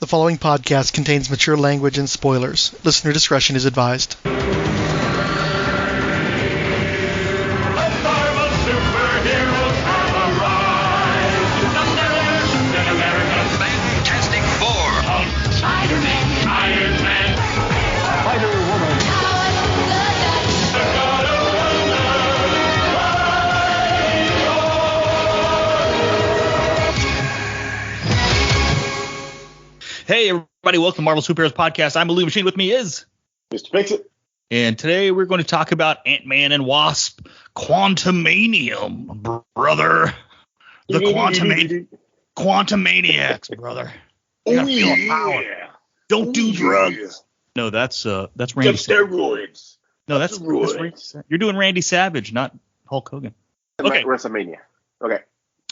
The following podcast contains mature language and spoilers. Listener discretion is advised. Fantastic Four. Spider-Man. Iron Man. Spider-Woman. Hey everybody, welcome to Marvel Superheroes Podcast. I'm Blue Machine. With me is Mr. Fixit. And today we're going to talk about Ant-Man and Wasp, Quantumania, brother. The Quantumaniacs, brother. You gotta feel the power. Don't do drugs. No, that's Randy. Steroids. No, that's Randy. You're doing Randy Savage, not Hulk Hogan. Okay. WrestleMania. Okay.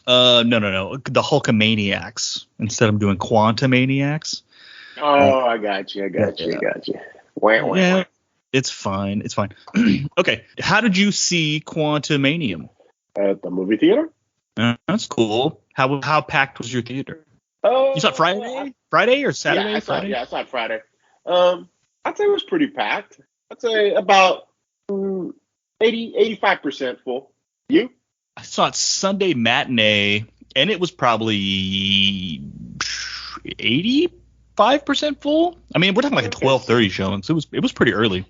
No. The Hulkamaniacs. Instead, I'm doing Quantumaniacs. Oh, I got you. Wah. Yeah, it's fine. Okay. How did you see Quantumania? At the movie theater. That's cool. How packed was your theater? You saw it Friday or Saturday? I saw it Friday. I'd say it was pretty packed. I'd say about 85% full. You? I saw it Sunday matinee, and it was probably 85% full. I mean, we're talking like a 12:30 showing, so it was pretty early.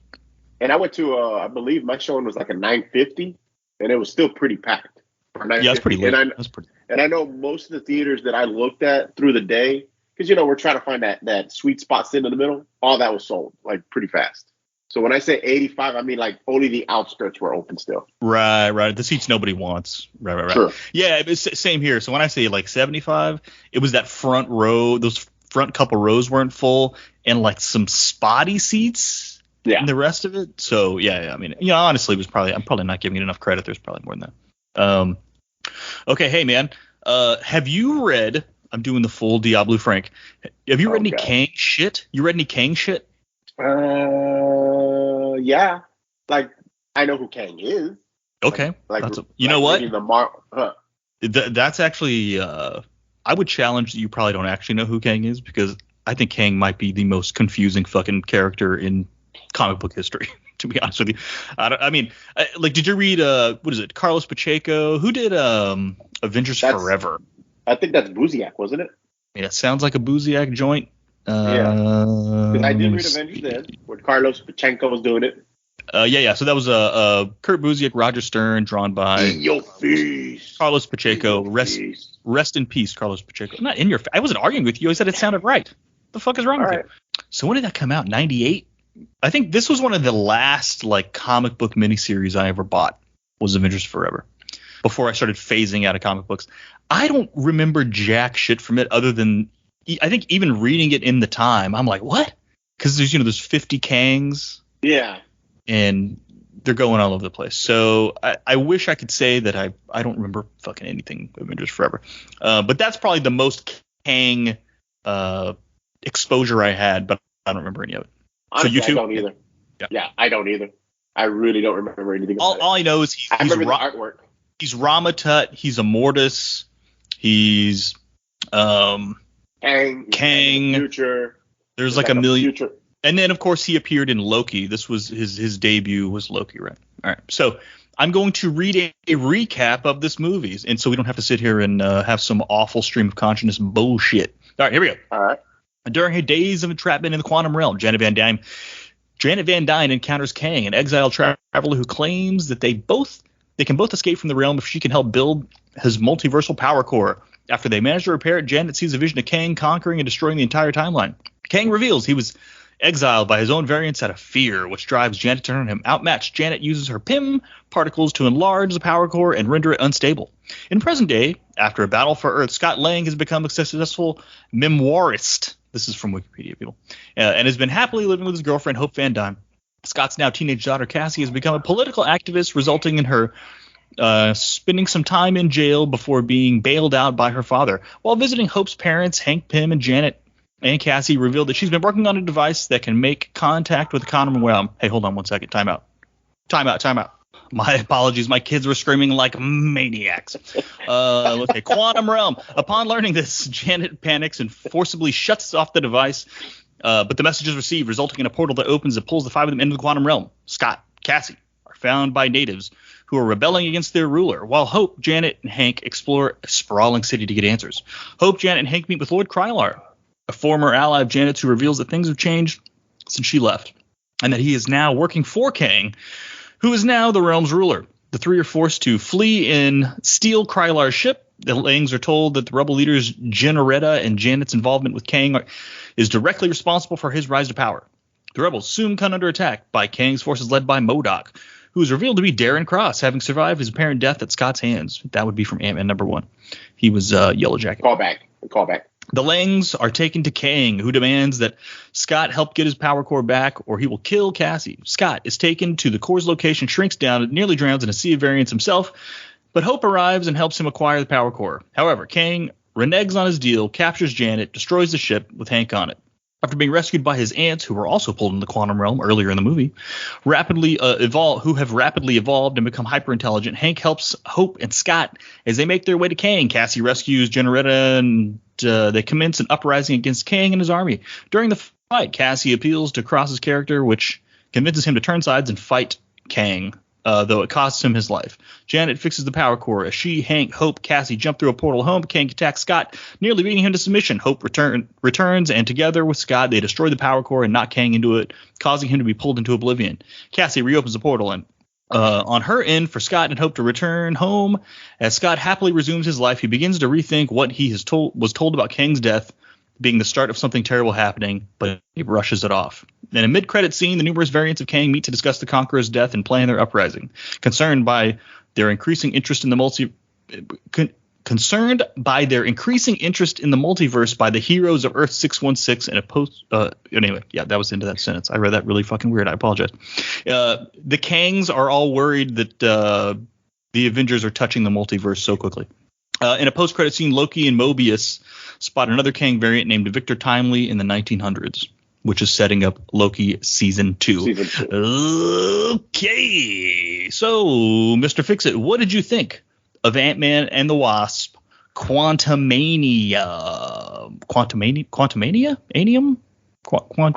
And I went to, I believe my showing was like a 9:50, and it was still pretty packed. Yeah, that's pretty late. And I know most of the theaters that I looked at through the day, because, we're trying to find that sweet spot sitting in the middle, all that was sold, like, pretty fast. So when I say 85, I mean, like, only the outskirts were open still. Right. The seats nobody wants. Right. Sure. Yeah, it's same here. So when I say, like, 75, it was that front row. Those front couple rows weren't full, and, like, some spotty seats in the rest of it. So, yeah, I mean, honestly, I'm probably not giving it enough credit. There's probably more than that. Okay, hey, man. Have you read, I'm doing the full Diablo Frank. Have you read any Kang shit? You read any Kang shit? Yeah. Like, I know who Kang is. Okay. Know what? That's actually, I would challenge that you probably don't actually know who Kang is, because I think Kang might be the most confusing fucking character in comic book history, to be honest with you. Did you read, what is it, Carlos Pacheco? Who did Avengers Forever? I think that's Buziak, wasn't it? Yeah, it sounds like a Buziak joint. Because I did read Avengers then, where Carlos Pacheco was doing it. Yeah. So that was Kurt Busiek, Roger Stern, drawn by your face, Carlos Pacheco. Rest in peace, Carlos Pacheco. I'm not in your face. I wasn't arguing with you. I said it sounded right. The fuck is wrong with you? So when did that come out? 98? I think this was one of the last like comic book miniseries I ever bought, was Avengers Forever, before I started phasing out of comic books. I don't remember jack shit from it, other than I think even reading it in the time, I'm like, what? Because there's 50 Kangs. Yeah. And they're going all over the place. So I wish I could say that I don't remember fucking anything Avengers Forever. But that's probably the most Kang exposure I had, but I don't remember any of it. Honestly, so you too? I don't either. Yeah, I don't either. I really don't remember anything about it. All I know is I remember the artwork. He's Ramatut. He's Immortus. He's Kang. Future. There's like a million. Future. And then, of course, he appeared in Loki. This was his debut was Loki, right? All right. So I'm going to read a recap of this movie, and so we don't have to sit here and have some awful stream of consciousness bullshit. All right, here we go. All right. During her days of entrapment in the quantum realm, Janet Van Dyne encounters Kang, an exiled traveler who claims that they can both escape from the realm if she can help build his multiversal power core. After they manage to repair it, Janet sees a vision of Kang conquering and destroying the entire timeline. Kang reveals he was exiled by his own variants out of fear, which drives Janet to turn him outmatched. Janet uses her PIM particles to enlarge the power core and render it unstable. In present day, after a battle for Earth, Scott Lang has become a successful memoirist. This is from Wikipedia, people. And has been happily living with his girlfriend, Hope Van Dyne. Scott's now teenage daughter, Cassie, has become a political activist, resulting in her spending some time in jail before being bailed out by her father. While visiting Hope's parents, Hank Pym and Janet and Cassie revealed that she's been working on a device that can make contact with the quantum realm. Hey, hold on one second. Time out. My apologies. My kids were screaming like maniacs. Okay, Quantum Realm. Upon learning this, Janet panics and forcibly shuts off the device. But the message is received, resulting in a portal that opens and pulls the 5 of them into the Quantum Realm. Scott, Cassie are found by natives who are rebelling against their ruler, while Hope, Janet, and Hank explore a sprawling city to get answers. Hope, Janet, and Hank meet with Lord Krylar, a former ally of Janet's who reveals that things have changed since she left, and that he is now working for Kang, who is now the realm's ruler. The three are forced to flee and steal Krylar's ship. The Langs are told that the rebel leaders Generetta and Janet's involvement with Kang is directly responsible for his rise to power. The rebels soon come under attack by Kang's forces led by MODOK, who is revealed to be Darren Cross, having survived his apparent death at Scott's hands. That would be from Ant-Man #1. He was Yellow Jacket. Callback. The Langs are taken to Kang, who demands that Scott help get his power core back, or he will kill Cassie. Scott is taken to the core's location, shrinks down, and nearly drowns in a sea of variants himself, but Hope arrives and helps him acquire the power core. However, Kang reneges on his deal, captures Janet, destroys the ship with Hank on it. After being rescued by his aunts, who were also pulled in the quantum realm earlier in the movie, who have rapidly evolved and become hyper-intelligent, Hank helps Hope and Scott as they make their way to Kang. Cassie rescues Generetta, and they commence an uprising against Kang and his army. During the fight, Cassie appeals to Cross's character, which convinces him to turn sides and fight Kang, though it costs him his life. Janet fixes the power core as she, Hank, Hope, Cassie jump through a portal home. Kang attacks Scott, nearly beating him to submission. Hope returns, and together with Scott, they destroy the power core and knock Kang into it, causing him to be pulled into oblivion. Cassie reopens the portal, and on her end, for Scott and Hope to return home. As Scott happily resumes his life, he begins to rethink what he was told about Kang's death being the start of something terrible happening, but he brushes it off. In a mid-credit scene, the numerous variants of Kang meet to discuss the Conqueror's death and plan their uprising. Concerned by their increasing interest in the multiverse by the heroes of Earth 616 and a post. Anyway, yeah, that was into that sentence. I read that really fucking weird. I apologize. The Kangs are all worried that the Avengers are touching the multiverse so quickly. In a post-credit scene, Loki and Mobius spot another Kang variant named Victor Timely in the 1900s, which is setting up Loki season 2. Okay, so Mr. Fixit, what did you think of Ant-Man and the Wasp, Quantumania?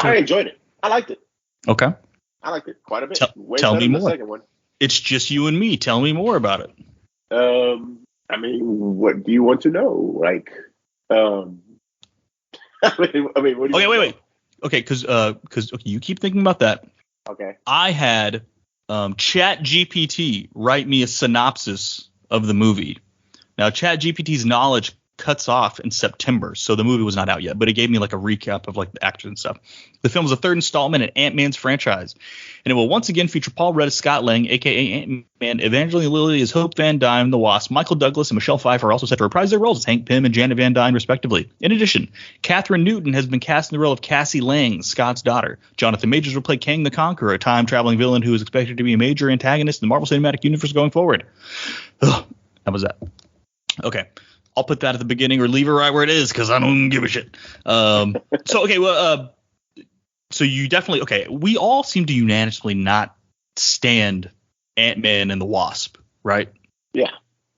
I enjoyed it. I liked it. Okay. I liked it quite a bit. Tell me more. The second one. It's just you and me. Tell me more about it. I mean, what do you want to know? Like, I mean, what do you okay, wait. Okay, because you keep thinking about that. Okay. I had ChatGPT write me a synopsis of the movie. Now, ChatGPT's knowledge cuts off in September, so the movie was not out yet, but it gave me like a recap of like the actors and stuff. The film is a third installment in Ant-Man's franchise, and it will once again feature Paul Rudd as Scott Lang, aka Ant-Man, Evangeline Lilly as Hope Van Dyne, the Wasp, Michael Douglas and Michelle Pfeiffer are also set to reprise their roles as Hank Pym and Janet Van Dyne, respectively. In addition, Catherine Newton has been cast in the role of Cassie Lang, Scott's daughter. Jonathan Majors will play Kang the Conqueror, a time-traveling villain who is expected to be a major antagonist in the Marvel Cinematic Universe going forward. Ugh, that was that. Okay. I'll put that at the beginning or leave it right where it is because I don't give a shit. So you definitely, okay, we all seem to unanimously not stand Ant-Man and the Wasp, right? Yeah.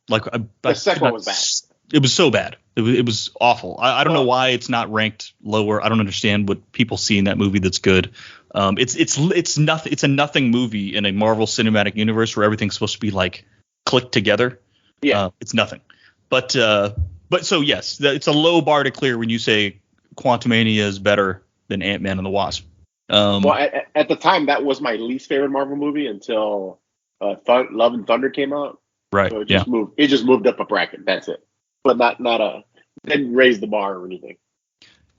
Like the second one was bad. It was so bad. It was awful. I don't know why it's not ranked lower. I don't understand what people see in that movie that's good. It's nothing. It's a nothing movie in a Marvel Cinematic Universe where everything's supposed to be like clicked together. Yeah. It's nothing. But so yes, it's a low bar to clear when you say Quantumania is better than Ant-Man and the Wasp. Well, at the time, that was my least favorite Marvel movie until Love and Thunder came out. Right. So it just moved up a bracket. That's it. But didn't raise the bar or anything.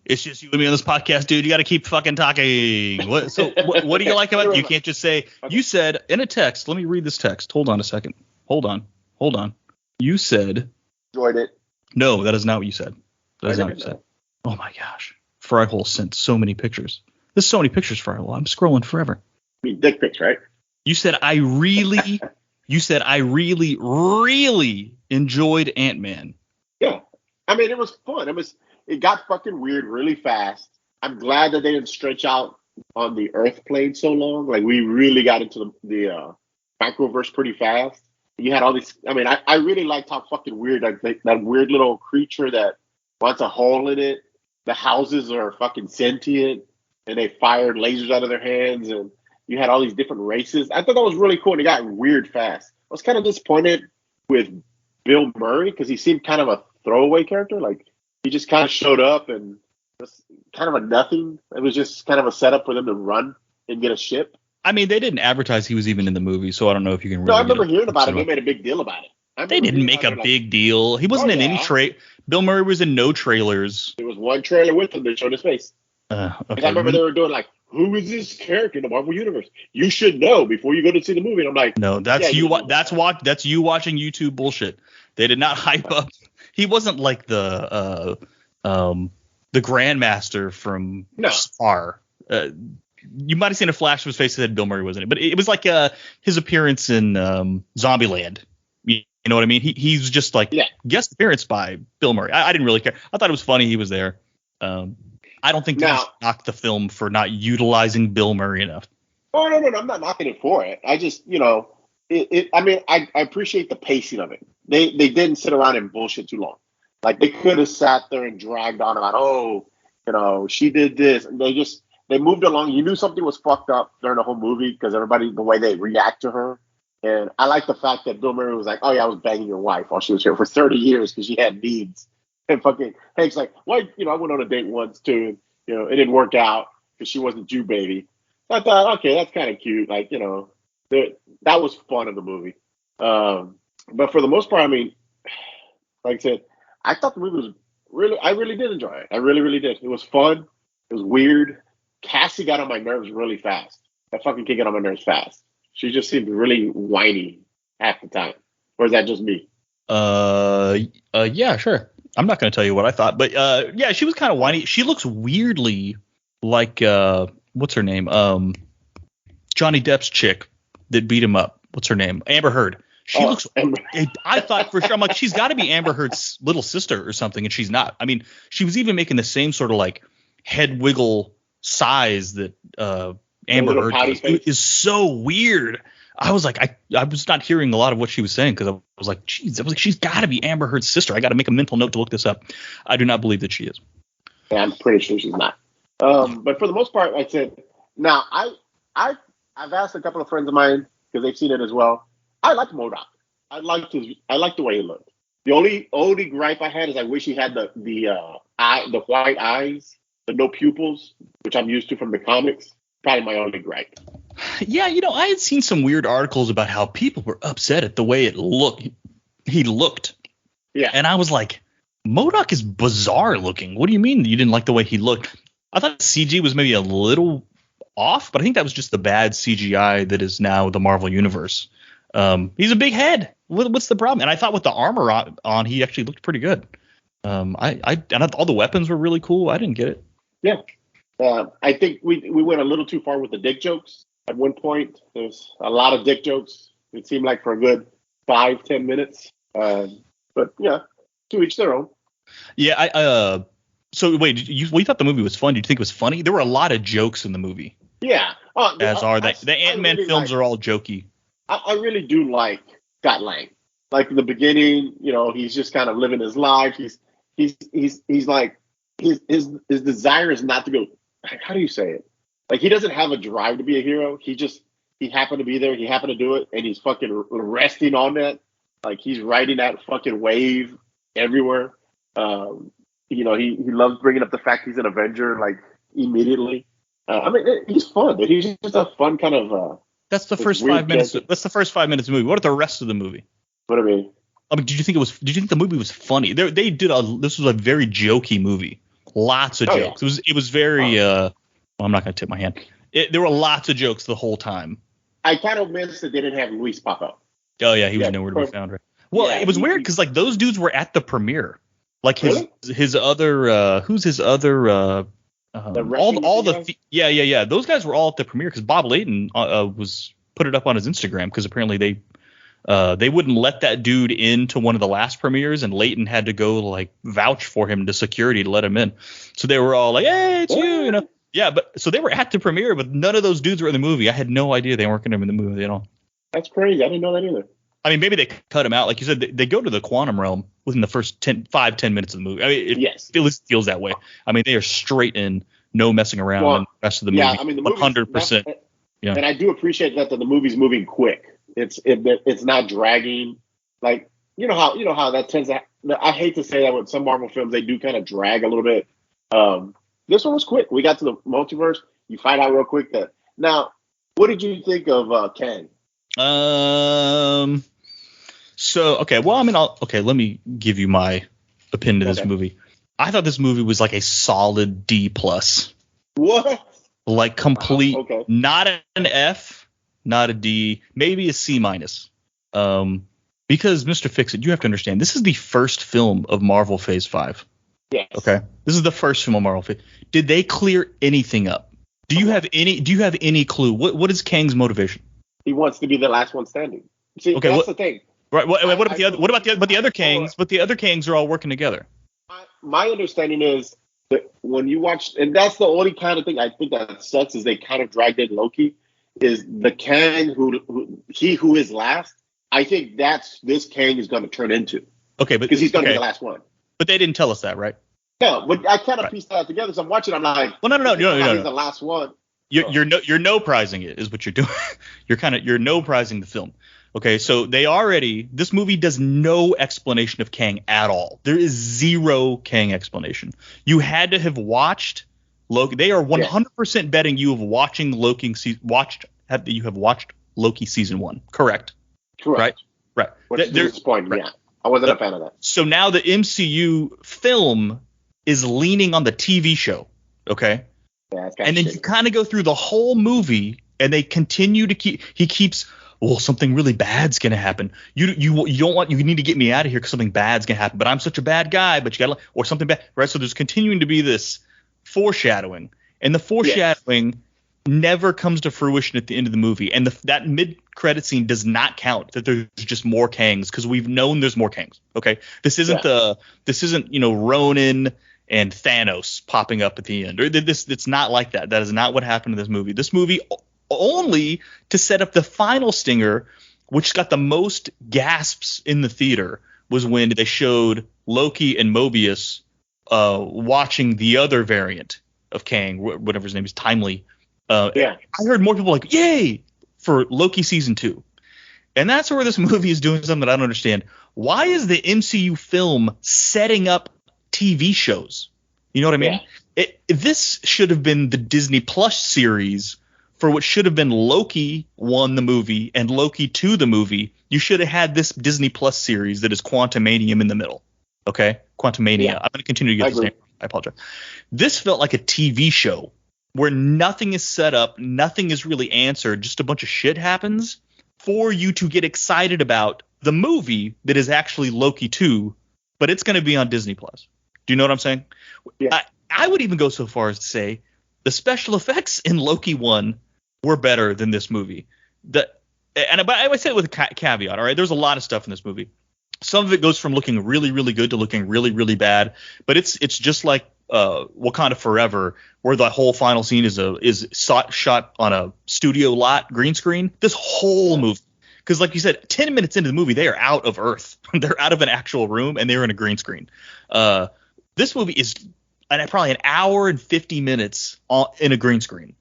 It's just you and me on this podcast, dude. You got to keep fucking talking. What do you like about it? You can't just say. Okay. You said in a text. Let me read this text. Hold on a second. Hold on. You said. Enjoyed it. No, that is not what you said. That is not what you said. Oh my gosh. Fryhole sent so many pictures. There's so many pictures, Fryhole. I'm scrolling forever. I mean, dick pics, right? You said I really enjoyed Ant-Man. Yeah. I mean, it was fun. It got fucking weird really fast. I'm glad that they didn't stretch out on the Earth plane so long. Like, we really got into the microverse pretty fast. You had all these. I mean, I really liked how fucking weird that weird little creature that wants a hole in it. The houses are fucking sentient, and they fired lasers out of their hands, and you had all these different races. I thought that was really cool, and it got weird fast. I was kind of disappointed with Bill Murray because he seemed kind of a throwaway character. Like, he just kind of showed up and was kind of a nothing. It was just kind of a setup for them to run and get a ship. I mean, they didn't advertise he was even in the movie, so I don't know if you can really. No, I remember hearing about it. They made a big deal about it. They didn't make a big deal. He wasn't in any Bill Murray was in no trailers. There was one trailer with him that showed his face. Okay. I remember they were doing like, who is this character in the Marvel Universe? You should know before you go to see the movie. And I'm like, no, that's you. That's you watching YouTube bullshit. They did not hype up. He wasn't like the Grandmaster from Spar. You might have seen a flash of his face that said Bill Murray wasn't it, but it was like his appearance in Zombieland. You know what I mean? He's just like guest appearance by Bill Murray. I didn't really care. I thought it was funny he was there. I don't think they knocked the film for not utilizing Bill Murray enough. Oh no, I'm not knocking it for it. I just I mean, I appreciate the pacing of it. They didn't sit around and bullshit too long. Like, they could have sat there and dragged on about, she did this, and they moved along. You knew something was fucked up during the whole movie because the way they react to her. And I like the fact that Bill Murray was like, oh, yeah, I was banging your wife while she was here for 30 years because she had needs. And fucking Hank's like, well, I went on a date once too, and, it didn't work out because she wasn't Jew baby. So I thought, okay, that's kind of cute. Like, that was fun in the movie. But for the most part, I mean, like I said, I thought the movie was I really did enjoy it. I really, really did. It was fun. It was weird. Cassie got on my nerves really fast. That fucking kid got on my nerves fast. She just seemed really whiny half the time. Or is that just me? Yeah, sure. I'm not going to tell you what I thought, but yeah, she was kind of whiny. She looks weirdly like what's her name? Johnny Depp's chick that beat him up. What's her name? Amber Heard. She looks. I thought for sure. I'm like, she's got to be Amber Heard's little sister or something, and she's not. I mean, she was even making the same sort of like head wiggle size that Amber Heard does. It is so weird. I was like, I was not hearing a lot of what she was saying because I was like, geez, she's got to be Amber Heard's sister. I got to make a mental note to look this up. I do not believe that she is. Yeah, I'm pretty sure she's not. But for the most part, like I said, now I've asked a couple of friends of mine because they've seen it as well. I liked MODOK. I liked the way he looked. The only gripe I had is I wish he had the white eyes, the no pupils, which I'm used to from the comics. Probably my only gripe. Yeah, I had seen some weird articles about how people were upset at the way he looked. Yeah. And I was like, MODOK is bizarre looking. What do you mean you didn't like the way he looked? I thought CG was maybe a little off, but I think that was just the bad CGI that is now the Marvel Universe. He's a big head. What's the problem? And I thought with the armor on, he actually looked pretty good. I thought all the weapons were really cool. I didn't get it. Yeah. I think we went a little too far with the dick jokes. At one point, there's a lot of dick jokes. It seemed like for a good 5-10 minutes. But yeah, to each their own. Yeah. So wait, you thought the movie was fun? Did you think it was funny? There were a lot of jokes in the movie. Yeah. The Ant-Man films are all jokey. I really do like Scott Lang. Like in the beginning, he's just kind of living his life. He's like his desire is not to go. How do you say it? Like, he doesn't have a drive to be a hero. He happened to be there. He happened to do it, and he's fucking resting on that. Like, he's riding that fucking wave everywhere. He loves bringing up the fact he's an Avenger, like, immediately. I mean, he's fun. But he's just a fun kind of. That's the first 5 minutes. That's the first 5 minutes of the movie. What are the rest of the movie? What do you mean? I mean, did you think the movie was funny? This was a very jokey movie. Lots of jokes. Yeah. It was very. I'm not going to tip my hand. There were lots of jokes the whole time. I kind of missed that they didn't have Luis pop up. Oh yeah, he was nowhere to be found. Right? Well, it was weird because like those dudes were at the premiere. Like his other who's his other all the yeah. Those guys were all at the premiere because Bob Layton was put it up on his Instagram because apparently they wouldn't let that dude into one of the last premieres, and Layton had to go like vouch for him to security to let him in. So they were all like, "Hey, it's you," Yeah, but so they were at the premiere, but none of those dudes were in the movie. I had no idea they weren't going to be in the movie at all. That's crazy. I didn't know that either. I mean, maybe they cut him out. Like you said, they go to the quantum realm within the first 10 minutes of the movie. I mean, it at least feels that way. I mean, they are straight in, no messing around in the rest of the movie. Yeah, I mean, the 100%. Yeah. And I do appreciate that the movie's moving quick. It's not dragging. Like, you know how that tends to. I hate to say that with some Marvel films, they do kind of drag a little bit. This one was quick. We got to the multiverse. You find out real quick that. Now, what did you think of Kang? So, okay. Well, I mean, let me give you my opinion of this movie. I thought this movie was like a solid D+. What? Like complete, okay. Not an F, not a D, maybe a C-. Because Mr. Fixit, you have to understand, this is the first film of Marvel Phase 5. Yes. Okay. This is the first film of Marvel Phase. Did they clear anything up? Do you have any clue? What is Kang's motivation? He wants to be the last one standing. See, okay, that's the thing. Right. What about the other Kangs? But the other Kangs are all working together. My understanding is that when you watch, and that's the only kind of thing I think that sucks, is they kind of dragged in Loki, is the Kang who is last. I think that's this Kang is going to turn into. Okay, but because he's going to be the last one. But they didn't tell us that, right? No, but I kind of pieced that together. So I'm watching. I'm like, well, no. He's the last one. You're no prizing it is what you're doing. you're no prizing the film. Okay, so this movie does no explanation of Kang at all. There is zero Kang explanation. You had to have watched Loki. They are 100% betting you have watching Loki. You have watched Loki season 1. Correct. Right. Which is disappointing. Right. Yeah, I wasn't a fan of that. So now the MCU film is leaning on the TV show. Okay. Yeah, and then you kind of go through the whole movie, and they continue to keeps. Well, something really bad's gonna happen. You need to get me out of here because something bad's gonna happen. But I'm such a bad guy. But you gotta, or something bad, right? So there's continuing to be this foreshadowing, and the foreshadowing never comes to fruition at the end of the movie. And that mid-credit scene does not count. That there's just more Kangs, because we've known there's more Kangs. Okay, this isn't Ronin and Thanos popping up at the end. It's not like that. That is not what happened in this movie. This movie, only to set up the final stinger, which got the most gasps in the theater, was when they showed Loki and Mobius watching the other variant of Kang, whatever his name is, Timely. I heard more people like, yay, for Loki season 2. And that's where this movie is doing something that I don't understand. Why is the MCU film setting up TV shows? You know what I mean? Yeah. This should have been the Disney Plus series for what should have been Loki 1 the movie and Loki 2 the movie. You should have had this Disney Plus series that is Quantumania in the middle. Okay? Quantumania. Yeah. I'm going to continue to get this name. I apologize. This felt like a TV show where nothing is set up, nothing is really answered, just a bunch of shit happens for you to get excited about the movie that is actually Loki 2, but it's going to be on Disney Plus. Do you know what I'm saying? Yeah. I would even go so far as to say the special effects in Loki 1 were better than this movie. But I would say it with a caveat, all right? There's a lot of stuff in this movie. Some of it goes from looking really, really good to looking really, really bad. But it's just like Wakanda Forever, where the whole final scene is shot on a studio lot green screen. This whole movie. Because like you said, 10 minutes into the movie, they are out of Earth. They're out of an actual room, and they're in a green screen. This movie is probably an hour and 50 minutes in a green screen.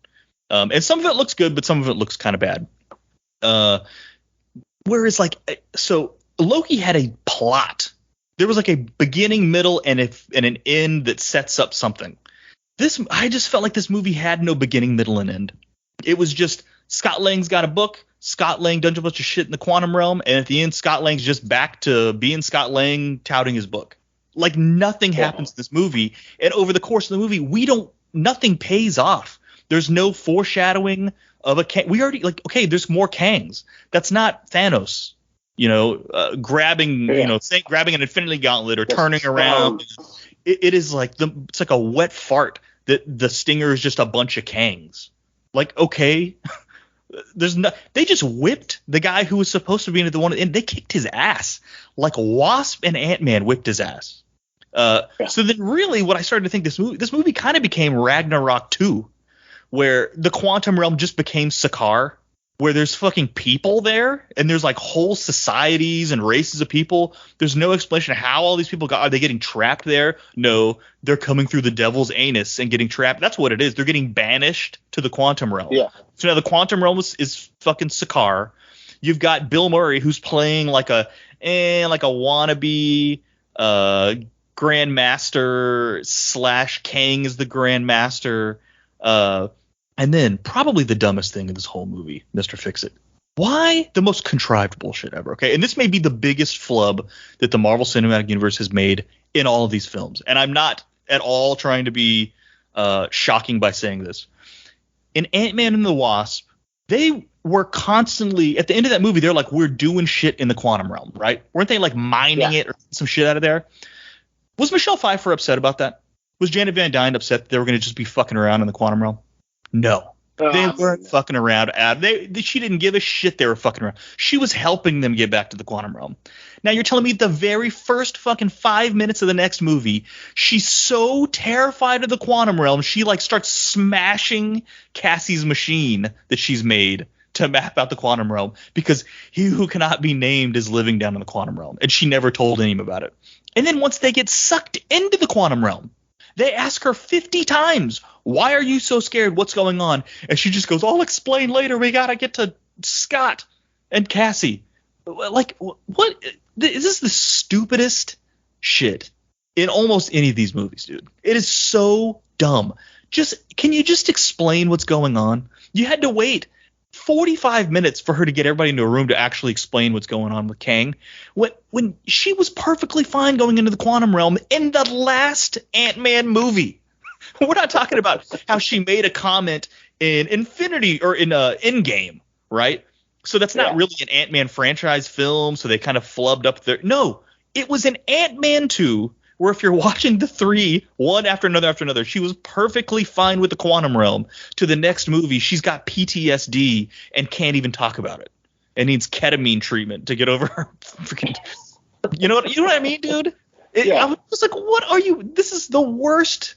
And some of it looks good, but some of it looks kind of bad. Whereas, so Loki had a plot. There was like a beginning, middle, and an end that sets up something. I just felt like this movie had no beginning, middle, and end. It was just Scott Lang's got a book. Scott Lang done a bunch of shit in the quantum realm, and at the end, Scott Lang's just back to being Scott Lang, touting his book. Like nothing happens in this movie, and over the course of the movie, nothing pays off. There's no foreshadowing of a Kang. We already there's more Kangs. That's not Thanos, grabbing an Infinity Gauntlet or turning around. It is like it's like a wet fart that the stinger is just a bunch of Kangs. Like, okay. They just whipped the guy who was supposed to be in the one, and they kicked his ass like Wasp and Ant-Man whipped his ass. So then, really, what I started to think this movie kind of became Ragnarok 2, where the quantum realm just became Sakaar, where there's fucking people there and there's like whole societies and races of people. There's no explanation of how all these people are they getting trapped there? No, they're coming through the devil's anus and getting trapped. That's what it is. They're getting banished to the quantum realm. Yeah. So now the quantum realm is fucking Sakaar. You've got Bill Murray who's playing like a wannabe Grandmaster / Kang is the Grandmaster. And then probably the dumbest thing in this whole movie, Mr. Fixit. Why the most contrived bullshit ever? Okay, and this may be the biggest flub that the Marvel Cinematic Universe has made in all of these films. And I'm not at all trying to be shocking by saying this. In Ant-Man and the Wasp, they were constantly at the end of that movie. They're like, we're doing shit in the quantum realm, right? Weren't they like mining it or some shit out of there? Was Michelle Pfeiffer upset about that? Was Janet Van Dyne upset that they were going to just be fucking around in the quantum realm? No. They weren't fucking around. She didn't give a shit they were fucking around. She was helping them get back to the quantum realm. Now you're telling me the very first fucking 5 minutes of the next movie, she's so terrified of the quantum realm, she like starts smashing Cassie's machine that she's made to map out the quantum realm because he who cannot be named is living down in the quantum realm. And she never told anyone about it. And then once they get sucked into the quantum realm, they ask her 50 times, why are you so scared? What's going on? And she just goes, I'll explain later. We got to get to Scott and Cassie. Like, what? Is this the stupidest shit in almost any of these movies, dude? It is so dumb. Can you just explain what's going on? You had to wait 45 minutes for her to get everybody into a room to actually explain what's going on with Kang when she was perfectly fine going into the quantum realm in the last Ant-Man movie. We're not talking about how she made a comment in Infinity or in Endgame, right? So that's not really an Ant-Man franchise film, so they kind of flubbed up there. No, it was an Ant-Man 2 where if you're watching the three, one after another, she was perfectly fine with the quantum realm. To the next movie, she's got PTSD and can't even talk about it and needs ketamine treatment to get over her freaking. You know what I mean, dude? I was just like, what are you? This is the worst.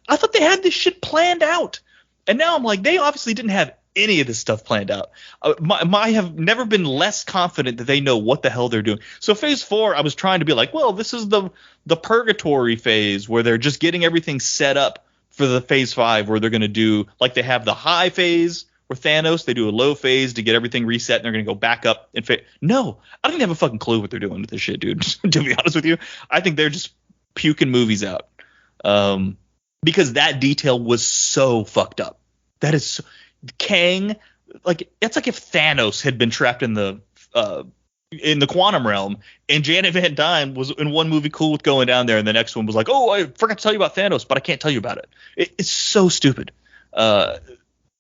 I thought they had this shit planned out, and now I'm like, they obviously didn't have any of this stuff planned out. I have never been less confident that they know what the hell they're doing. So phase 4, I was trying to be like, well, this is the purgatory phase where they're just getting everything set up for the phase 5 where they're going to do like they have the high phase where Thanos, they do a low phase to get everything reset and they're going to go back up. No, I don't even have a fucking clue what they're doing with this shit, dude. To be honest with you, I think they're just puking movies out because that detail was so fucked up. That is so, Kang, like it's like if Thanos had been trapped in the quantum realm and Janet Van Dyne was in one movie cool with going down there and the next one was like, oh, I forgot to tell you about Thanos, but I can't tell you about it. It's so stupid. That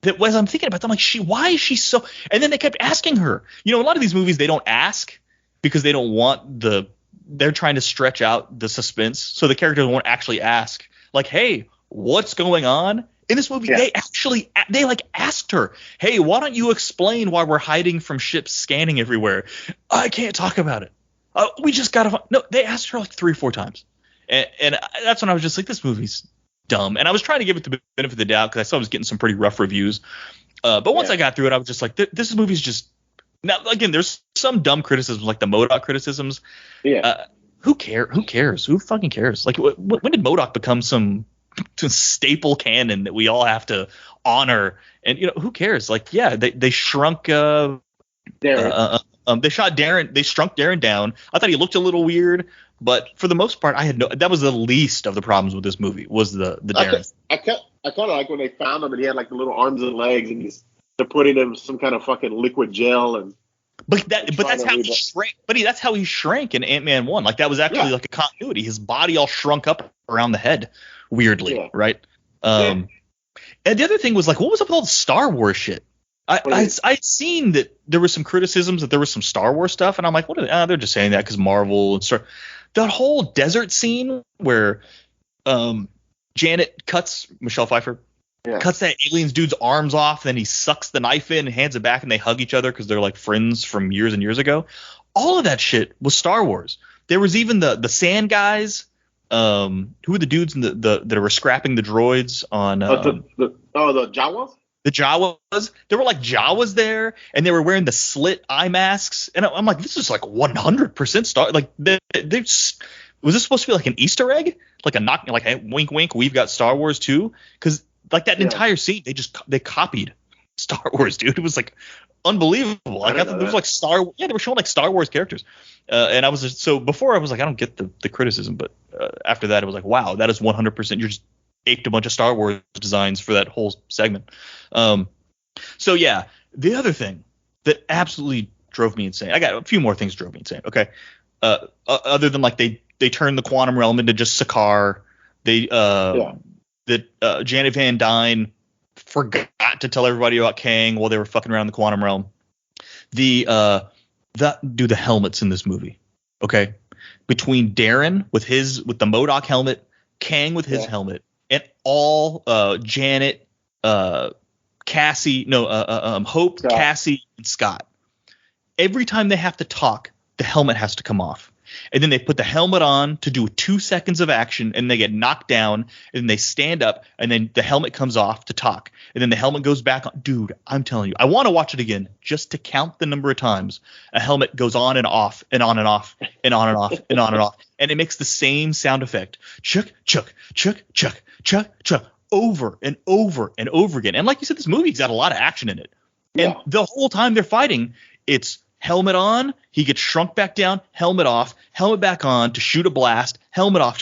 as I'm thinking about them, like why is she so? And then they kept asking her. You know, a lot of these movies they don't ask because they don't want they're trying to stretch out the suspense, so the characters won't actually ask. Like, hey, what's going on? In this movie, they asked her, hey, why don't you explain why we're hiding from ships scanning everywhere? I can't talk about it. We just got to – no, they asked her like 3 or 4 times. And that's when I was just like, this movie's dumb. And I was trying to give it the benefit of the doubt because I saw it was getting some pretty rough reviews. But once I got through it, I was just like, this movie's just – now, again, there's some dumb criticisms like the MODOK criticisms. Yeah. Who cares? Who fucking cares? Like, when did MODOK become some – to staple canon that we all have to honor? And who cares? Like, they shrunk Darren. They shot Darren. They shrunk Darren down. I thought he looked a little weird, but for the most part, that was the least of the problems with this movie was the Darren. I kind of like when they found him and he had like the little arms and legs and they're putting him some kind of fucking liquid gel and. But that's how he shrank. That's how he shrank in Ant-Man 1. Like that was actually like a continuity. His body all shrunk up around the head. Weirdly, right? And the other thing was like, what was up with all the Star Wars shit? I'd seen that there was some criticisms that there was some Star Wars stuff, and I'm like, what? They're just saying that because Marvel and Star. That whole desert scene where Janet cuts Michelle Pfeiffer, cuts that alien's dude's arms off, then he sucks the knife in and hands it back, and they hug each other because they're like friends from years and years ago. All of that shit was Star Wars. There was even the sand guys. Who are the dudes that were scrapping the droids on? The Jawas? The Jawas, there were like Jawas there, and they were wearing the slit eye masks, and I'm like, this is like 100% Star. Like, was this supposed to be like an Easter egg, like a knock, like a wink, wink? We've got Star Wars too, because like that entire scene, they copied Star Wars, dude. It was like unbelievable. Like I thought there was like they were showing like Star Wars characters, and I was just, so before I was like, I don't get the criticism, but after that, it was like, wow, that is 100%. You're just aped a bunch of Star Wars designs for that whole segment. So yeah, the other thing that absolutely drove me insane. I got a few more things that drove me insane. Okay. Other than like they turned the quantum realm into just Sakaar. Janet Van Dyne forgot to tell everybody about Kang while they were fucking around the quantum realm. The helmets in this movie. Okay. Between Darren with the MODOK helmet, Kang with his helmet, and all Janet, Cassie, Hope, Scott. Cassie, and Scott. Every time they have to talk, the helmet has to come off. And then they put the helmet on to do 2 seconds of action, and they get knocked down, and then they stand up, and then the helmet comes off to talk. And then the helmet goes back on. Dude, I'm telling you, I want to watch it again just to count the number of times a helmet goes on and off and on and off and on and off and on and off. And it makes the same sound effect. Chuck, chuck, chuck, chuck, chuck, chuck, over and over and over again. And like you said, this movie's got a lot of action in it. And the whole time they're fighting, it's helmet on, he gets shrunk back down, helmet off, helmet back on to shoot a blast, helmet off.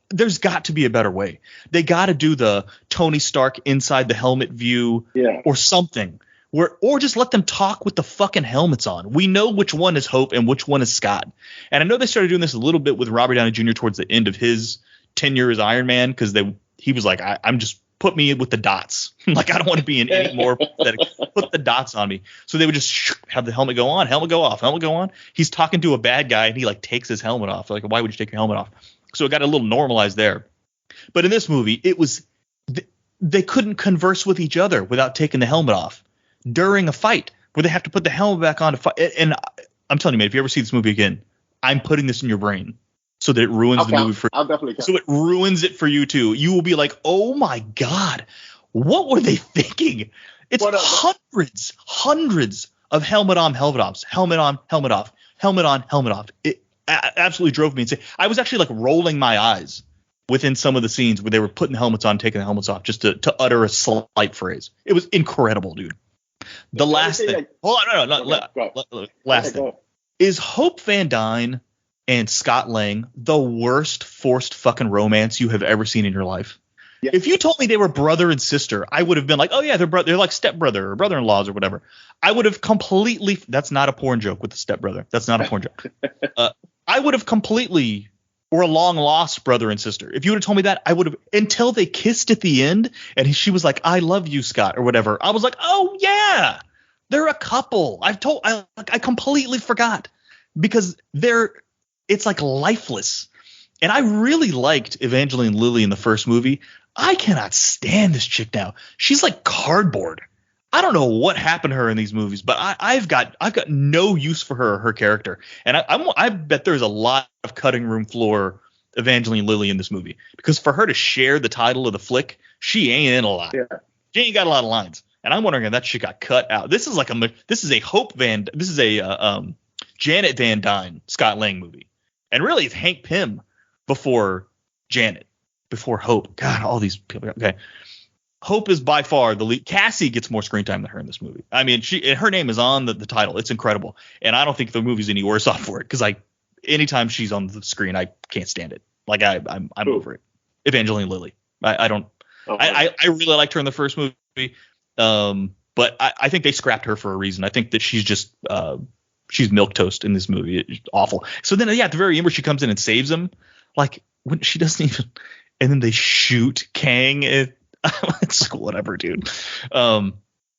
There's got to be a better way. They got to do the Tony Stark inside the helmet view or something, or just let them talk with the fucking helmets on. We know which one is Hope and which one is Scott. And I know they started doing this a little bit with Robert Downey Jr. towards the end of his tenure as Iron Man, because he was like, I'm just put me with the dots. Like, I don't want to be in any more pathetic. Put the dots on me. So they would just have the helmet go on, helmet go off, helmet go on. He's talking to a bad guy and he like takes his helmet off. Like, why would you take your helmet off? So it got a little normalized there. But in this movie, it was they couldn't converse with each other without taking the helmet off during a fight where they have to put the helmet back on to fight. And I'm telling you, man, if you ever see this movie again, I'm putting this in your brain so that it ruins the movie for you. I'll definitely so it ruins it for you too. You will be like, oh my God, what were they thinking? It's hundreds of helmet on, helmet offs, helmet on, helmet off, helmet on, helmet off. It absolutely drove me insane. I was actually like rolling my eyes within some of the scenes where they were putting the helmets on, taking the helmets off, just to utter a slight phrase. It was incredible, dude. The last thing. Hold on, no. Last thing. Is Hope Van Dyne and Scott Lang the worst forced fucking romance you have ever seen in your life? Yeah. If you told me they were brother and sister, I would have been like, oh yeah, they're like stepbrother or brother-in-laws or whatever. I would have completely. That's not a porn joke with the stepbrother. That's not a porn joke. I would have completely, or a long lost brother and sister. If you would have told me that, I would have, until they kissed at the end and she was like, I love you, Scott, or whatever. I was like, oh yeah, they're a couple. I completely forgot because it's like lifeless. And I really liked Evangeline Lilly in the first movie. I cannot stand this chick now. She's like cardboard. I don't know what happened to her in these movies, but I've got no use for her character. And I bet there's a lot of cutting room floor Evangeline Lilly in this movie, because for her to share the title of the flick, she ain't in a lot. Yeah. She ain't got a lot of lines. And I'm wondering if that shit got cut out. This is a Janet Van Dyne, Scott Lang movie. And really it's Hank Pym before Janet, before Hope. God, all these people. Okay. Hope is by far the lead. Cassie gets more screen time than her in this movie. I mean, her name is on the title. It's incredible. And I don't think the movie's any worse off for it, because anytime she's on the screen, I can't stand it. Like I'm over it. Evangeline Lilly. I don't. Oh, I really liked her in the first movie. But I think they scrapped her for a reason. I think that she's just she's milquetoast in this movie. It's awful. So then at the very end where she comes in and saves him, like when she doesn't even, and then they shoot Kang. It's whatever, dude. And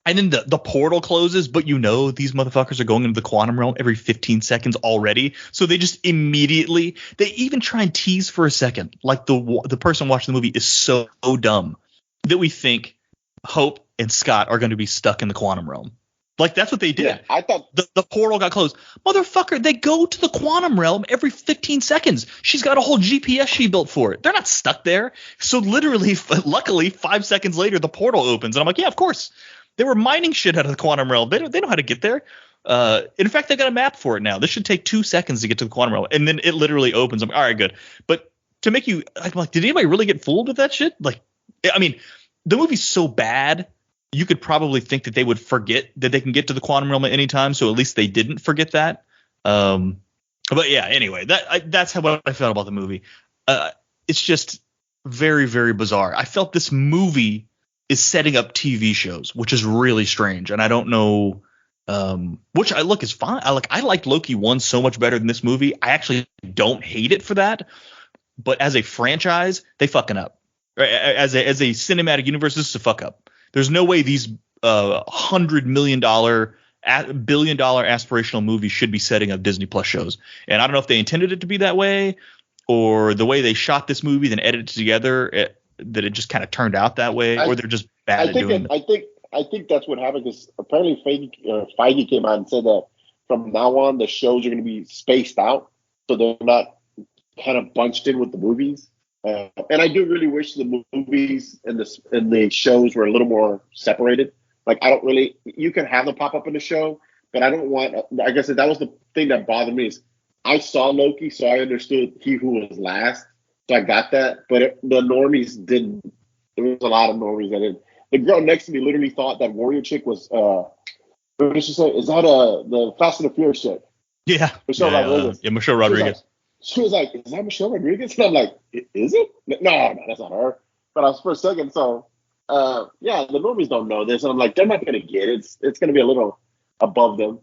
then the portal closes, but these motherfuckers are going into the quantum realm every 15 seconds already. So they just immediately, they even try and tease for a second, like the person watching the movie is so dumb that we think Hope and Scott are going to be stuck in the quantum realm. Like, that's what they did. Yeah, I thought the portal got closed. Motherfucker, they go to the quantum realm every 15 seconds. She's got a whole GPS she built for it. They're not stuck there. So literally, luckily, 5 seconds later, the portal opens. And I'm like, yeah, of course. They were mining shit out of the quantum realm. They know how to get there. In fact, they got a map for it now. This should take 2 seconds to get to the quantum realm. And then it literally opens. I'm like, all right, good. But to make you, I'm like, did anybody really get fooled with that shit? Like, I mean, the movie's so bad, you could probably think that they would forget that they can get to the quantum realm at any time. So at least they didn't forget that. But yeah, anyway, that's what I felt about the movie. It's just very, very bizarre. I felt this movie is setting up TV shows, which is really strange. And I don't know, which I look is fine. I liked Loki 1 so much better than this movie. I actually don't hate it for that. But as a franchise, they fucking up. Right? As a cinematic universe, this is a fuck up. There's no way these $100 million, $1 billion aspirational movies should be setting up Disney Plus shows. And I don't know if they intended it to be that way, or the way they shot this movie then edited it together, that it just kind of turned out that way, or they're just bad at doing it. I think that's what happened, because apparently Feige came out and said that from now on the shows are going to be spaced out, so they're not kind of bunched in with the movies. And I do really wish the movies and the shows were a little more separated. Like, you can have them pop up in the show, but I don't want, like I said, that was the thing that bothered me, is I saw Loki, so I understood he who was last. So I got that, but the normies didn't. There was a lot of normies that didn't. The girl next to me literally thought that warrior chick was, what did she say? Is that the Fast and the Furious chick? Yeah. Michelle Rodriguez. Yeah, Michelle Rodriguez. She was like, is that Michelle Rodriguez? And I'm like, is it? No, that's not her. But I was for a second, so, yeah, the normies don't know this. And I'm like, they're not going to get it. It's going to be a little above them.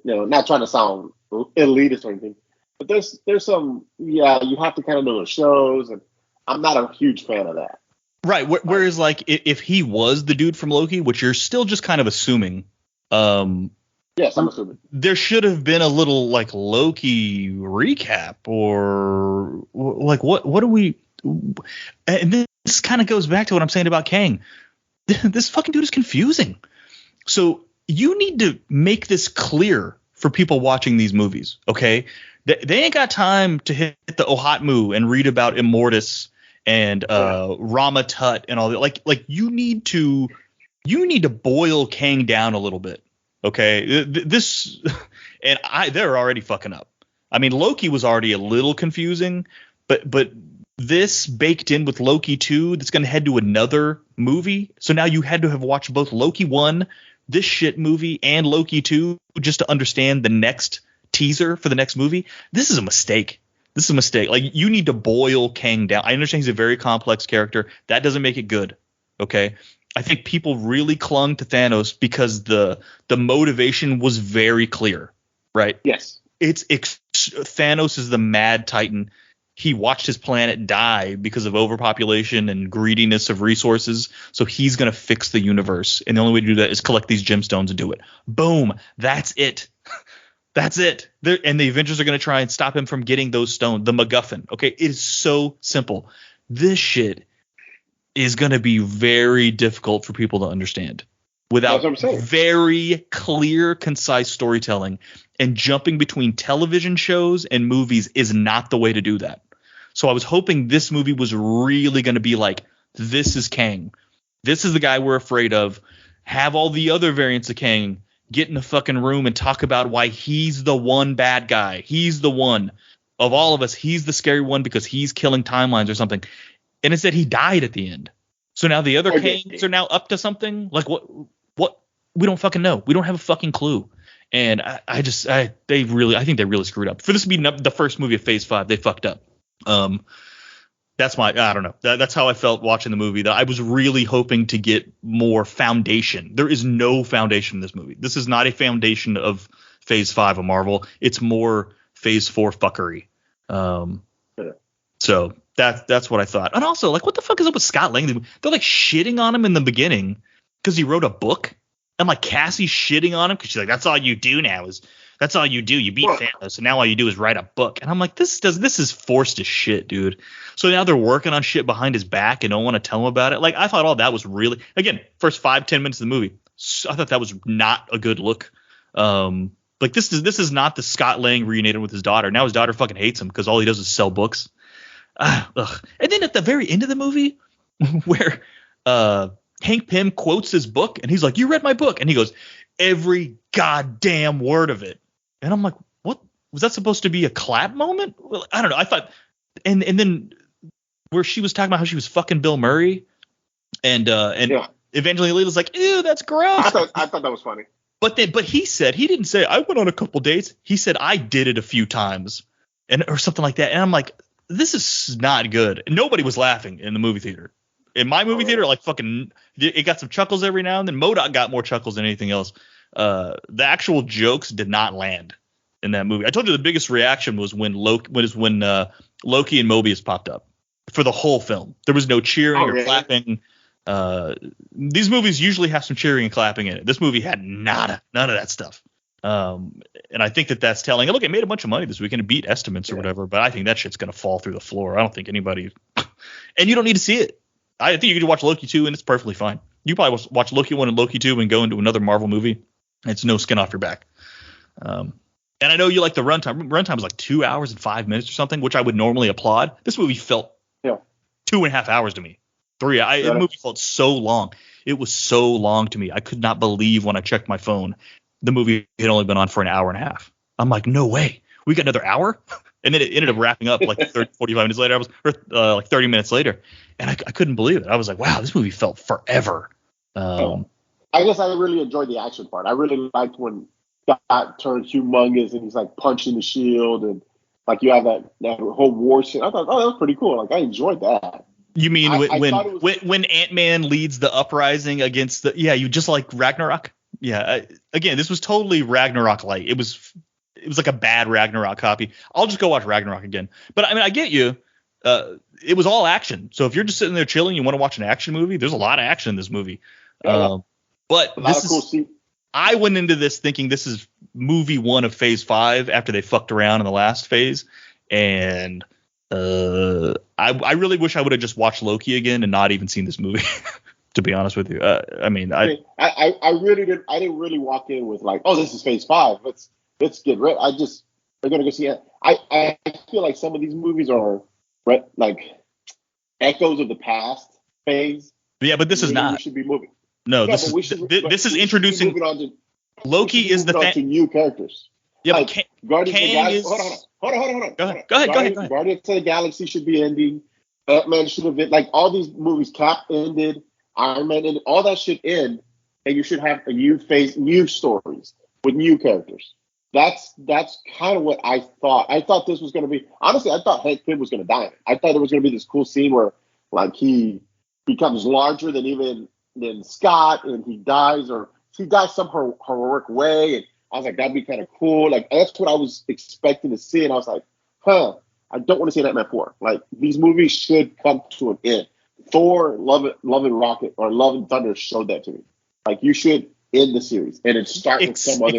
Not trying to sound elitist or anything. But there's some, you have to kind of know the shows. And I'm not a huge fan of that. Right. Whereas, like, if he was the dude from Loki, which you're still just kind of assuming, yes, I'm assuming there should have been a little, like, Loki recap, or like, what do we? And this kind of goes back to what I'm saying about Kang. This fucking dude is confusing. So you need to make this clear for people watching these movies. Okay, they ain't got time to hit the Ohatmu and read about Immortus and Rama Tut and all that. Like you need to boil Kang down a little bit. Okay, they're already fucking up. I mean, Loki was already a little confusing, but this baked in with Loki 2, that's going to head to another movie. So now you had to have watched both Loki 1, this shit movie, and Loki 2 just to understand the next teaser for the next movie. This is a mistake. Like, you need to boil Kang down. I understand he's a very complex character. That doesn't make it good. Okay. I think people really clung to Thanos because the motivation was very clear, right? Yes. Thanos is the mad titan. He watched his planet die because of overpopulation and greediness of resources. So he's going to fix the universe. And the only way to do that is collect these gemstones and do it. Boom. That's it. That's it. And the Avengers are going to try and stop him from getting those stones, the MacGuffin. Okay. It is so simple. This shit is going to be very difficult for people to understand without very clear, concise storytelling. And jumping between television shows and movies is not the way to do that. So I was hoping this movie was really going to be like, this is Kang. This is the guy we're afraid of. Have all the other variants of Kang get in a fucking room and talk about why he's the one bad guy. He's the one of all of us. He's the scary one because he's killing timelines or something. And instead he died at the end. So now the other Kangs are now up to something. Like what? We don't fucking know. We don't have a fucking clue. And I think they really screwed up. For this to be the first movie of Phase 5, they fucked up. That's I don't know. That's how I felt watching the movie. That I was really hoping to get more foundation. There is no foundation in this movie. This is not a foundation of Phase 5 of Marvel. It's more Phase 4 fuckery. So that's what I thought. And also, like, what the fuck is up with Scott Lang? They're like shitting on him in the beginning because he wrote a book. And like Cassie's shitting on him because she's like, that's all you do now that's all you do. You beat Thanos. And now all you do is write a book. And I'm like, this is forced as shit, dude. So now they're working on shit behind his back and don't want to tell him about it. Like, I thought all that was really, again, first 5-10 minutes of the movie, I thought that was not a good look. Like this is not the Scott Lang reunited with his daughter. Now his daughter fucking hates him because all he does is sell books. And then at the very end of the movie, where Hank Pym quotes his book, and he's like, "You read my book," and he goes, "Every goddamn word of it." And I'm like, "What was that supposed to be a clap moment?" Well, I don't know. I thought, and then where she was talking about how she was fucking Bill Murray, and Evangeline Lilly's like, "Ew, that's gross." I thought that was funny. But he didn't say I went on a couple dates. He said I did it a few times, or something like that. And I'm like, this is not good. Nobody was laughing in the movie theater. In my movie theater, like fucking, it got some chuckles every now and then. MODOK got more chuckles than anything else. The actual jokes did not land in that movie. I told you the biggest reaction was when Loki and Mobius popped up for the whole film. There was no cheering or clapping. These movies usually have some cheering and clapping in it. This movie had none of that stuff. And I think that's telling. Look, it made a bunch of money this weekend. It beat estimates or whatever, but I think that shit's gonna fall through the floor. I don't think anybody. And you don't need to see it. I think you can watch Loki 2 and it's perfectly fine. You probably watch Loki 1 and Loki 2 and go into another Marvel movie. It's no skin off your back. And I know you like the runtime. Runtime was like 2 hours and 5 minutes or something, which I would normally applaud. This movie felt 2.5 hours to me. The movie felt so long. It was so long to me. I could not believe when I checked my phone, the movie had only been on for an hour and a half. I'm like, no way. We got another hour? And then it ended up wrapping up like 45 minutes later. Like 30 minutes later. And I couldn't believe it. I was like, wow, this movie felt forever. I guess I really enjoyed the action part. I really liked when Scott turned humongous and he's like punching the shield and like you have that whole war shit. I thought, that was pretty cool. Like I enjoyed that. You mean when Ant-Man leads the uprising against you just like Ragnarok? Yeah. Again, this was totally Ragnarok light. It was like a bad Ragnarok copy. I'll just go watch Ragnarok again. But I mean, I get you. It was all action. So if you're just sitting there chilling, you want to watch an action movie, there's a lot of action in this movie. But this is I went into this thinking this is movie 1 of phase 5 after they fucked around in the last phase. And I really wish I would have just watched Loki again and not even seen this movie, to be honest with you. I didn't really walk in with like, oh, this is phase 5. Let's get ready. We're gonna go see it. I feel like some of these movies are like echoes of the past phase. Yeah, but this is not. We should be moving. No, this is introducing. Loki is the to new characters. Yeah, like, but Guardians Kang of the Galaxy. is. Hold on. Go ahead. Guardians of the Galaxy should be ending. Ant-Man should have been like all these movies. Cap ended. Iron Man ended. All that should end, and you should have a new phase, new stories with new characters. That's kind of what I thought. I thought this was going to be. Honestly, I thought Hank Pym was going to die. I thought there was going to be this cool scene where like he becomes larger than Scott, and he dies some heroic way. And I was like, that'd be kind of cool. Like that's what I was expecting to see, and I was like, I don't want to see Ant-Man 4. Like these movies should come to an end. Thor, Love and Rocket, or Love and Thunder showed that to me. Like you should end the series and it's start with some other.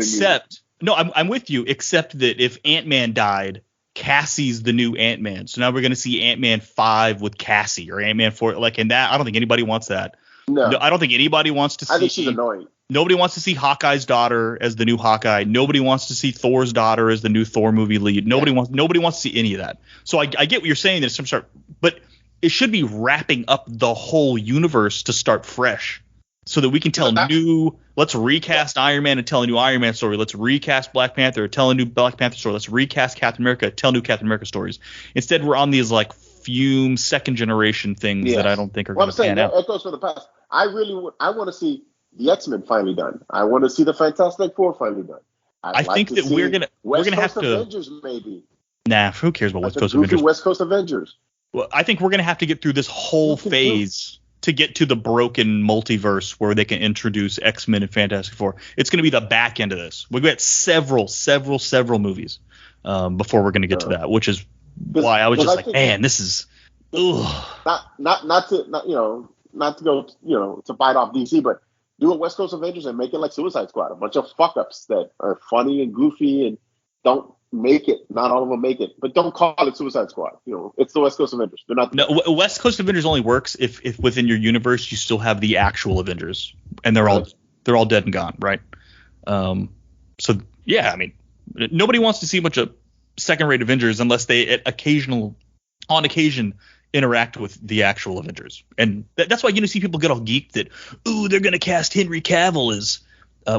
No, I'm with you. Except that if Ant-Man died, Cassie's the new Ant-Man. So now we're going to see Ant-Man 5 with Cassie or Ant-Man 4. Like in that, I don't think anybody wants that. No, I don't think anybody wants to see. I think she's annoying. Nobody wants to see Hawkeye's daughter as the new Hawkeye. Nobody wants to see Thor's daughter as the new Thor movie lead. Nobody wants to see any of that. So I get what you're saying. That it's some sort, but it should be wrapping up the whole universe to start fresh, so that we can tell new. Let's recast Iron Man and tell a new Iron Man story. Let's recast Black Panther, tell a new Black Panther story. Let's recast Captain America, tell new Captain America stories. Instead, we're on these like fume second generation things that I don't think are going to pan out. It goes for the past. I want to see the X-Men finally done. I want to see the Fantastic Four finally done. I think that we're gonna have to. Avengers maybe. Nah, who cares about West Coast Avengers? West Coast Avengers. Well, I think we're gonna have to get through this whole phase to get to the broken multiverse where they can introduce X-Men and Fantastic Four. It's going to be the back end of this. We've got several movies before we're going to get to that, which is why I was just like, man, this is not to go, to bite off DC, but do a West Coast Avengers and make it like Suicide Squad, a bunch of fuck ups that are funny and goofy and don't make it. Not all of them make it, but don't call it Suicide Squad. It's the West Coast Avengers. They're not. No, West Coast Avengers only works if within your universe you still have the actual Avengers and they're all They're all dead and gone, right? So yeah, I mean, nobody wants to see a bunch of second-rate Avengers unless they on occasion interact with the actual Avengers. And that's why you see people get all geeked that, ooh, they're going to cast Henry Cavill as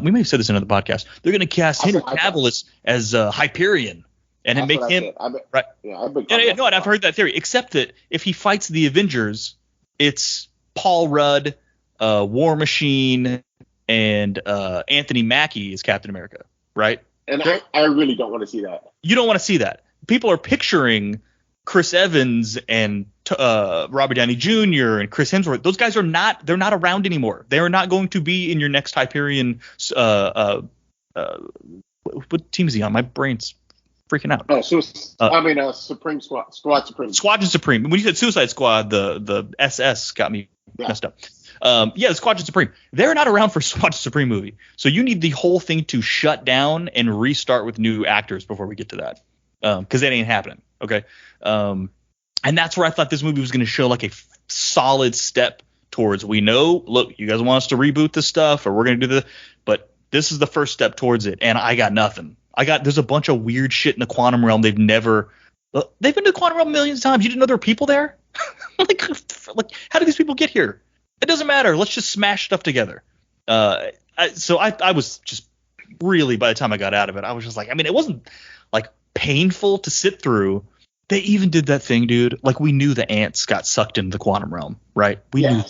we may have said this in another podcast. They're going to cast Henry Cavill as Hyperion and then make him right. Yeah, no, and I've heard that theory. Except that if he fights the Avengers, it's Paul Rudd, War Machine, and Anthony Mackie as Captain America, right? And I really don't want to see that. You don't want to see that. People are picturing Chris Evans and Robert Downey Jr. and Chris Hemsworth. Those guys they're not around anymore. They are not going to be in your next Hyperion. What team is he on? My brain's freaking out. Oh, Supreme Squad Supreme. Squadron Supreme. When you said Suicide Squad, the SS got me messed up. The Squadron Supreme. They're not around for Squadron Supreme movie. So you need the whole thing to shut down and restart with new actors before we get to that. Because that ain't happening. Okay. And that's where I thought this movie was going to show like a solid step towards, we know, look, you guys want us to reboot this stuff or we're going to do but this is the first step towards it. And I got nothing. There's a bunch of weird shit in the quantum realm. They've been to the quantum realm millions of times. You didn't know there were people there? like, how did these people get here? It doesn't matter. Let's just smash stuff together. So I was just really, by the time I got out of it, I was just like, I mean, it wasn't like painful to sit through. They even did that thing, dude. Like, we knew the ants got sucked into the quantum realm, right? We knew.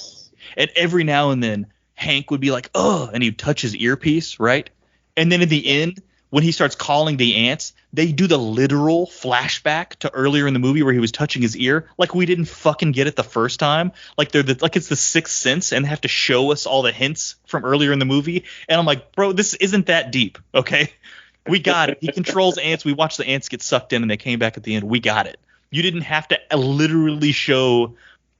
And every now and then Hank would be like, oh, and he'd touch his earpiece, right? And then at the end, when he starts calling the ants, they do the literal flashback to earlier in the movie where he was touching his ear. Like, we didn't fucking get it the first time. Like, it's the Sixth Sense, and they have to show us all the hints from earlier in the movie. And I'm like, bro, this isn't that deep, okay? We got it. He controls ants. We watched the ants get sucked in, and they came back at the end. We got it. You didn't have to literally show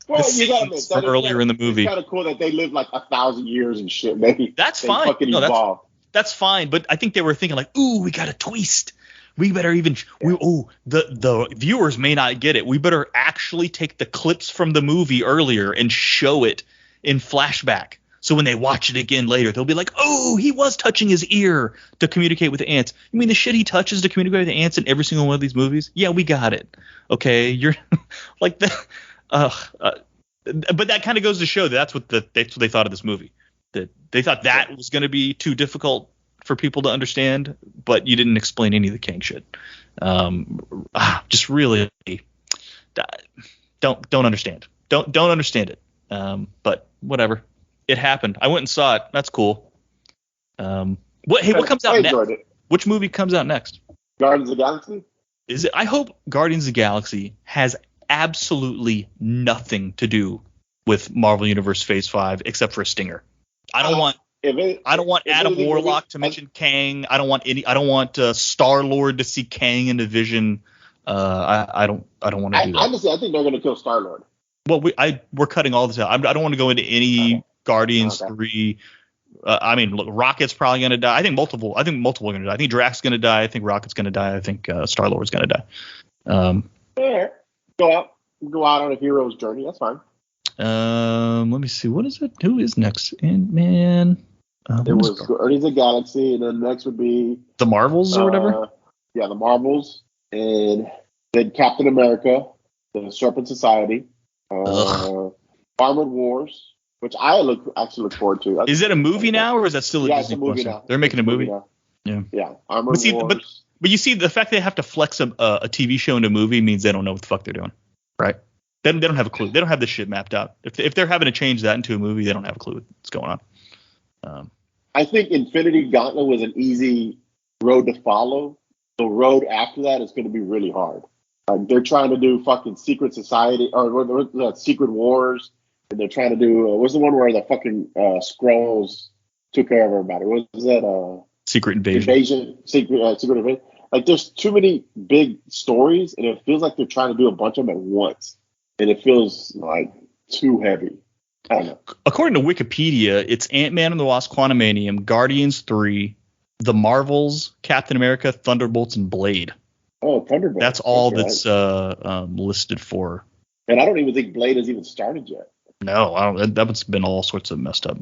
the scenes from earlier in the movie. It's kind of cool that they lived like 1,000 years and shit. That's fine. Fucking evolved. That's fine. But I think they were thinking like, ooh, we got a twist. We better even the viewers may not get it. We better actually take the clips from the movie earlier and show it in flashback. So when they watch it again later, they'll be like, oh, he was touching his ear to communicate with the ants. You mean the shit he touches to communicate with the ants in every single one of these movies? Yeah, we got it. Okay, you're like that. But that kind of goes to show that's what they thought of this movie. That they thought that was going to be too difficult for people to understand, but you didn't explain any of the Kang shit. Just really don't understand. Don't understand it. But whatever. It happened. I went and saw it. That's cool. What comes out next? Which movie comes out next? Guardians of the Galaxy? Is it? I hope Guardians of the Galaxy has absolutely nothing to do with Marvel Universe Phase 5 except for a stinger. I don't want Adam Warlock to mention Kang. I don't want Star-Lord to see Kang in the Vision. I don't want to do that. Honestly, I think they're going to kill Star-Lord. Well, we're cutting all this out. I don't want to go into any Guardians 3. I mean, look, Rocket's probably going to die. I think multiple are going to die. I think Drax's going to die. I think Rocket's going to die. I think Star-Lord's going to die. Yeah. Go out on a hero's journey. That's fine. Let me see. What is it? Who is next? Ant-Man. It was Guardians of the Galaxy, and then next would be the Marvels or whatever. Yeah, the Marvels, and then Captain America, the Serpent Society, Armored Wars, which I actually look forward to. Is it a movie now, or is that still a Disney movie Plus? now. They're making a movie. Yeah. Armored Wars. But you see, the fact they have to flex a TV show into a movie means they don't know what the fuck they're doing, right? They don't have a clue. They don't have this shit mapped out. If they're having to change that into a movie, they don't have a clue what's going on. I think Infinity Gauntlet was an easy road to follow. The road after that is going to be really hard. They're trying to do fucking Secret Society or Secret Wars, and they're trying to do what's the one where the fucking Skrulls took care of everybody? What was that? Secret Invasion. Secret Invasion. Like, there's too many big stories, and it feels like they're trying to do a bunch of them at once, and it feels like too heavy. I don't know. According to Wikipedia, it's Ant-Man and the Wasp: Quantumania, Guardians 3, The Marvels, Captain America, Thunderbolts, and Blade. Oh, Thunderbolts. That's all that's listed for. And I don't even think Blade has even started yet. No, I don't. That one's been all sorts of messed up.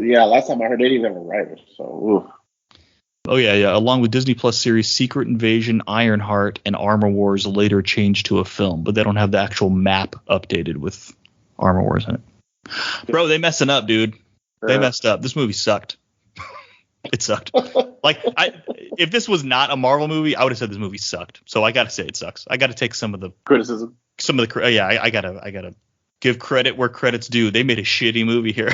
Yeah, last time I heard they didn't have a writer. So, ooh. Oh, yeah. Along with Disney Plus series Secret Invasion, Ironheart, and Armor Wars later changed to a film, but they don't have the actual map updated with Armor Wars in it. Bro, they messing up, dude. They messed up. This movie sucked. It sucked. Like, if this was not a Marvel movie, I would have said this movie sucked. So I gotta say it sucks. I gotta take some of the criticism. I gotta give credit where credit's due. They made a shitty movie here.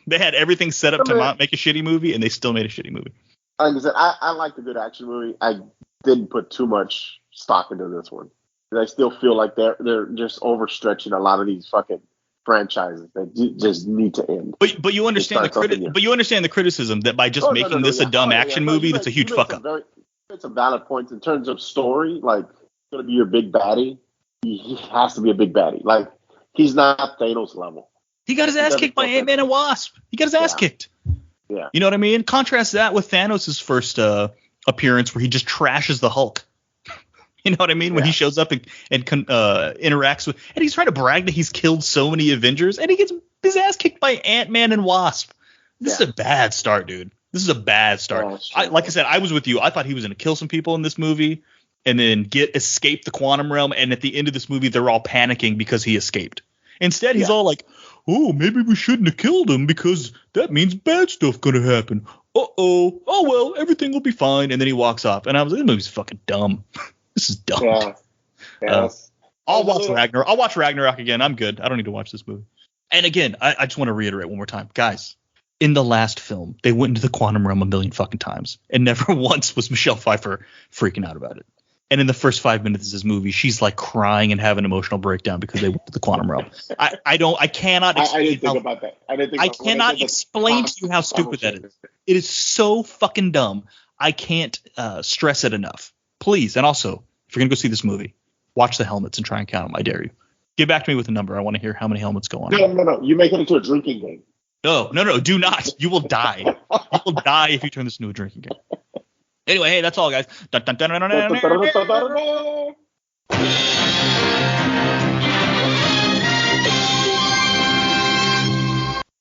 They had everything set up to not make a shitty movie, and they still made a shitty movie. Like I said, I liked a good action movie. I didn't put too much stock into this one. I still feel like they're just overstretching a lot of these fucking franchises that just need to end. But you understand the criticism that by just making this a dumb action movie, that's a huge fuck up. It's a valid point in terms of story. Like, it's gonna be your big baddie. He has to be a big baddie. Like, he's not Thanos level. He got his ass kicked by Ant-Man and Wasp. He got his ass kicked. Yeah. You know what I mean? Contrast that with Thanos' first appearance where he just trashes the Hulk. You know what I mean? When he shows up and interacts with, and he's trying to brag that he's killed so many Avengers, and he gets his ass kicked by Ant-Man and Wasp. This is a bad start, dude. This is a bad start. Like I said, I was with you. I thought he was going to kill some people in this movie and then escape the quantum realm. And at the end of this movie, they're all panicking because he escaped. Instead, he's all like, oh, maybe we shouldn't have killed him because that means bad stuff going to happen. Uh-oh. Oh, well, everything will be fine. And then he walks off. And I was like, this movie's fucking dumb. This is dumb. Yeah. I'll watch Ragnarok. I'll watch Ragnarok again. I'm good. I don't need to watch this movie. And again, I just want to reiterate one more time. Guys, in the last film, they went into the quantum realm a million fucking times. And never once was Michelle Pfeiffer freaking out about it. And in the first 5 minutes of this movie, she's like crying and having an emotional breakdown because they went to the quantum realm. I cannot explain to you how stupid that is. It is so fucking dumb. I can't stress it enough. Please. And also, if you're going to go see this movie, watch the helmets and try and count them. I dare you. Get back to me with a number. I want to hear how many helmets go on. No. You make it into a drinking game. No. Do not. You will die. You will die if you turn this into a drinking game. Anyway, hey, that's all, guys.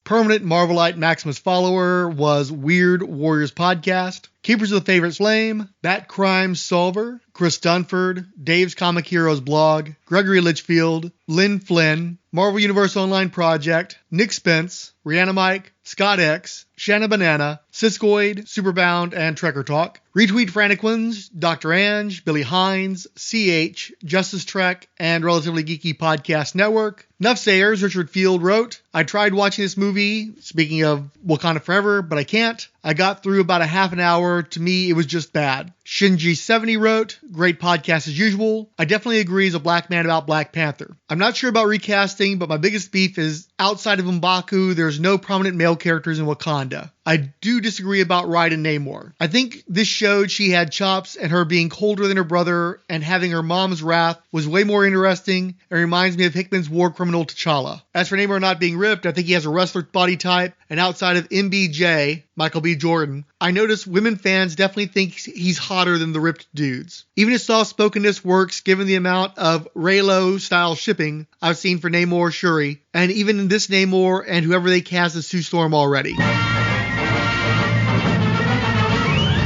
Permanent Marvelite Maximus follower was Weird Warriors Podcast. Keepers of the Favorite Flame, Bat Crime Solver, Chris Dunford, Dave's Comic Heroes blog, Gregory Litchfield, Lynn Flynn, Marvel Universe Online Project, Nick Spence, Rihanna Mike, Scott X, Shanna Banana, Siskoid, Superbound, and Trekker Talk. Retweet Frantic Ones, Dr. Ange, Billy Hines, CH, Justice Trek, and Relatively Geeky Podcast Network. Nuff Sayers, Richard Field wrote, I tried watching this movie, speaking of Wakanda Forever, but I can't. I got through about a half an hour. To me, it was just bad. Shinji70 wrote, great podcast as usual. I definitely agree as a black man about Black Panther. I'm not sure about recasting, but my biggest beef is outside of M'Baku, there's no prominent male characters in Wakanda. I do disagree about Raiden Namor. I think this showed she had chops, and her being colder than her brother and having her mom's wrath was way more interesting and reminds me of Hickman's war criminal T'Challa. As for Namor not being ripped, I think he has a wrestler body type, and outside of MBJ, Michael B. Jordan, I noticed women fans definitely think he's hotter than the ripped dudes. Even his soft-spokenness works given the amount of Raylo-style shipping I've seen for Namor Shuri, and even in this Namor and whoever they cast as Sue Storm already.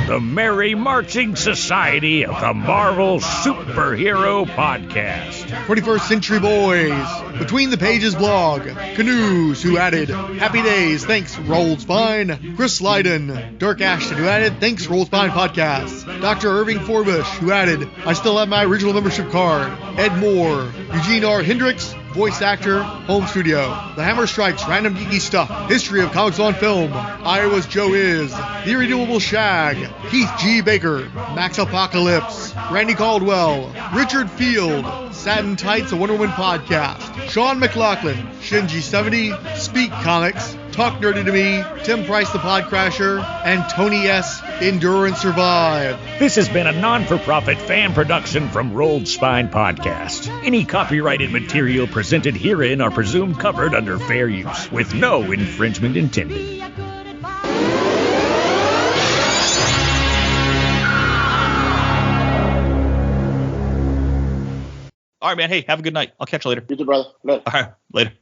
The Merry Marching Society of the Marvel Superhero Podcast. 21st Century Boys, Between the Pages blog, Canoes, who added, Happy Days, thanks, Rolled Spine, Chris Lydon, Dirk Ashton, who added, thanks, Rolled Spine Podcast, Dr. Irving Forbush, who added, I still have my original membership card, Ed Moore, Eugene R. Hendricks, voice actor, home studio, The Hammer Strikes, Random Geeky Stuff, History of Comics on Film, Iowa's Joe Is, The Irredeemable Shag, Keith G. Baker, Max Apocalypse, Randy Caldwell, Richard Field, Satin Tights, a Wonder Woman podcast, Sean McLaughlin, Shinji70, Speak Comics, Talk Nerdy to Me, Tim Price the Podcrasher, and Tony S. Endure and Survive. This has been a non-for-profit fan production from Rolled Spine Podcast. Any copyrighted material presented herein are presumed covered under fair use, with no infringement intended. All right, man. Hey, have a good night. I'll catch you later. You too, brother. Later. All right, later.